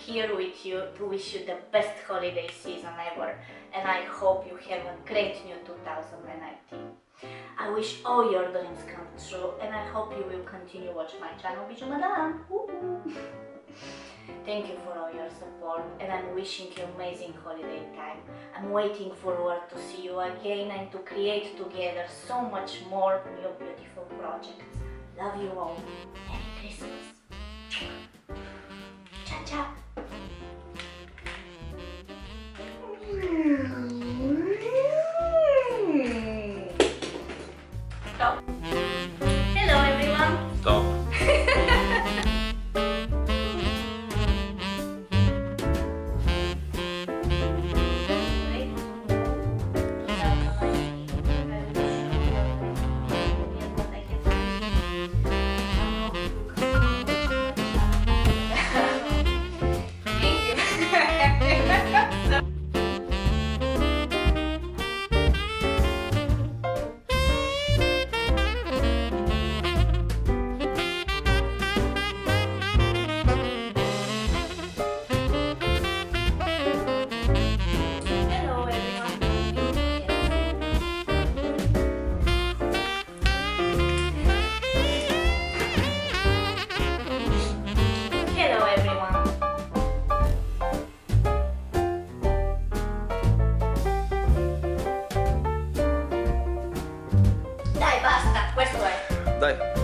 here with you to wish you the best holiday season ever, and I hope you have a great new 2019. I wish all your dreams come true, and I hope you will continue watching my channel, Bijou MadaMe. Thank you for all your support, and I'm wishing you amazing holiday time. I'm waiting forward to see you again and to create together so much more new beautiful projects. Love you all. Merry Christmas. Ciao, ciao. Stop. Hello everyone. Stop. Dai, basta, questo è. Dai.